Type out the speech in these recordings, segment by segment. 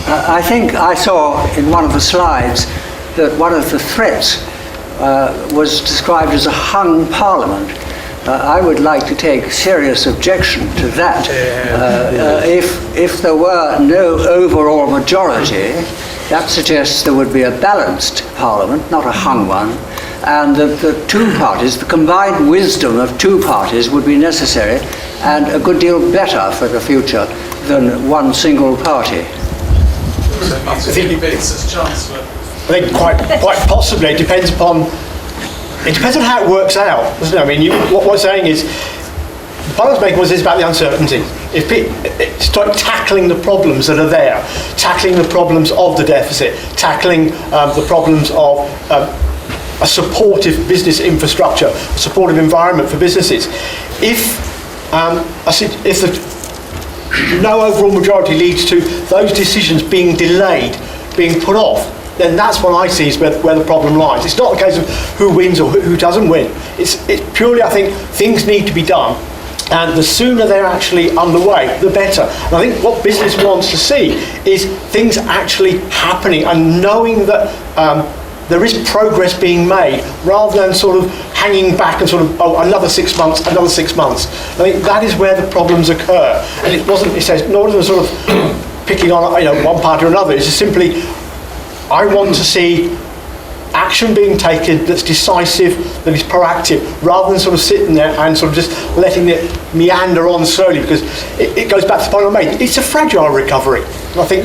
I think I saw in one of the slides that one of the threats was described as a hung parliament. I would like to take serious objection to that. If there were no overall majority, that suggests there would be a balanced parliament, not a hung one, and that the two parties, the combined wisdom of two parties would be necessary and a good deal better for the future than one single party. I think quite possibly. It depends on how it works out, doesn't it? I mean, what we're saying is, the point I was making was about the uncertainty. It's like tackling the problems that are there, tackling the problems of the deficit, tackling the problems of a supportive business infrastructure, a supportive environment for businesses. If the no overall majority leads to those decisions being delayed, being put off, then that's what I see is where the problem lies. It's not a case of who wins or who doesn't win. It's purely, I think, things need to be done, and the sooner they're actually underway, the better. And I think what business wants to see is things actually happening and knowing that there is progress being made, rather than sort of hanging back and sort of, another 6 months, another 6 months. I think that is where the problems occur. And it says, nor than sort of picking on one party or another. It's just simply, I want to see action being taken that's decisive, that is proactive, rather than sort of sitting there and sort of just letting it meander on slowly, because it goes back to the point I made. It's a fragile recovery. And I think,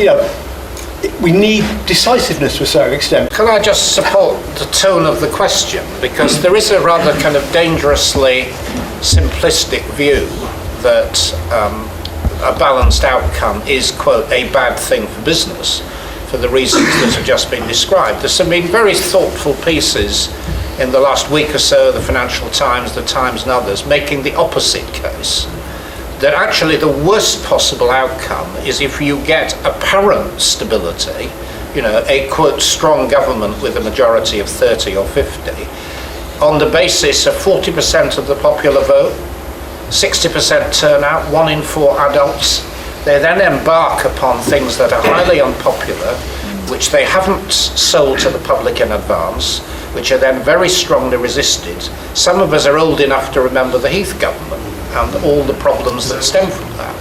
we need decisiveness to a certain extent. Can I just support the tone of the question? Because there is a rather kind of dangerously simplistic view that a balanced outcome is, quote, a bad thing for business, for the reasons that have just been described. There's been very thoughtful pieces in the last week or so, the Financial Times, the Times and others, making the opposite case. That actually the worst possible outcome is if you get apparent stability, a quote strong government with a majority of 30 or 50, on the basis of 40% of the popular vote, 60% turnout, 1 in 4 adults. They then embark upon things that are highly unpopular, which they haven't sold to the public in advance, which are then very strongly resisted. Some of us are old enough to remember the Heath government and all the problems that stem from that.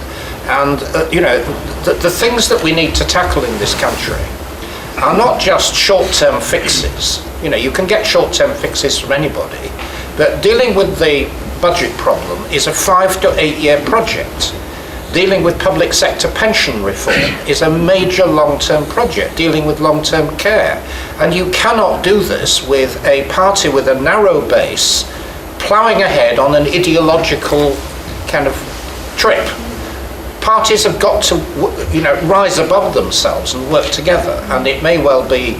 And, the things that we need to tackle in this country are not just short-term fixes. You can get short-term fixes from anybody, but dealing with the budget problem is a 5 to 8 year project. Dealing with public sector pension reform is a major long-term project, dealing with long-term care. And you cannot do this with a party with a narrow base ploughing ahead on an ideological kind of trip. Parties have got to, rise above themselves and work together. And it may well be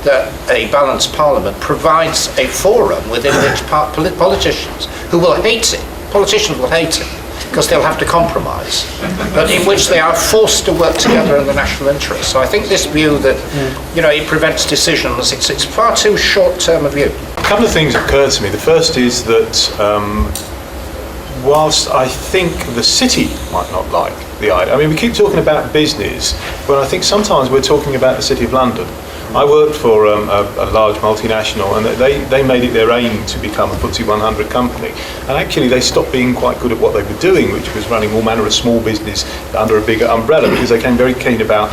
that a balanced parliament provides a forum within which politicians who will hate it, politicians will hate it, because they'll have to compromise, but in which they are forced to work together in the national interest. So I think this view that, it prevents decisions, it's far too short-term a view. A couple of things occurred to me. The first is that whilst I think the city might not like the idea, we keep talking about business, but I think sometimes we're talking about the City of London. I worked for a large multinational, and they made it their aim to become a FTSE 100 company. And actually they stopped being quite good at what they were doing, which was running all manner of small business under a bigger umbrella, because they became very keen about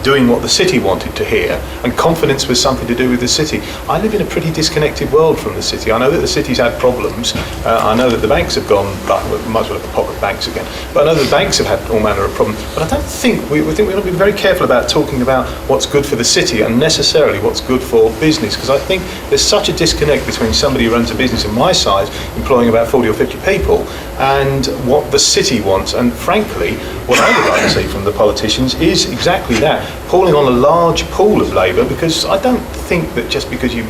doing what the city wanted to hear, and confidence was something to do with the city. I live in a pretty disconnected world from the city. I know that the city's had problems. I know that the banks have gone, might as well have the pocket banks again, but I know the banks have had all manner of problems. But I don't think, we think we ought to be very careful about talking about what's good for the city and necessarily what's good for business, because I think there's such a disconnect between somebody who runs a business of my size, employing about 40 or 50 people, and what the city wants. And frankly, what I would like to see from the politicians is exactly that, pulling on a large pool of labour, because I don't think that just because you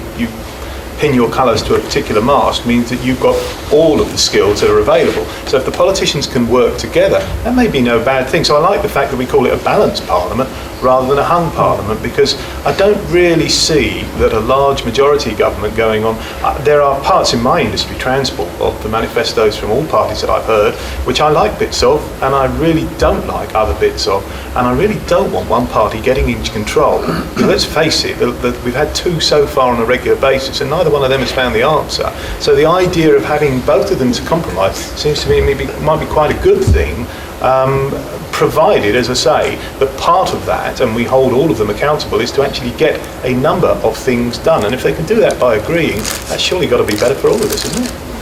pin your colours to a particular mast means that you've got all of the skills that are available. So if the politicians can work together, that may be no bad thing. So I like the fact that we call it a balanced parliament rather than a hung parliament, because I don't really see that a large majority government going on. There are parts in my industry, transport, of the manifestos from all parties that I've heard, which I like bits of, and I really don't like other bits of, and I really don't want one party getting into control. Because let's face it, we've had two so far on a regular basis, and neither one of them has found the answer. So the idea of having both of them to compromise seems to me might be quite a good thing, provided, as I say, that part of that, and we hold all of them accountable, is to actually get a number of things done. And if they can do that by agreeing, that's surely got to be better for all of us, isn't it?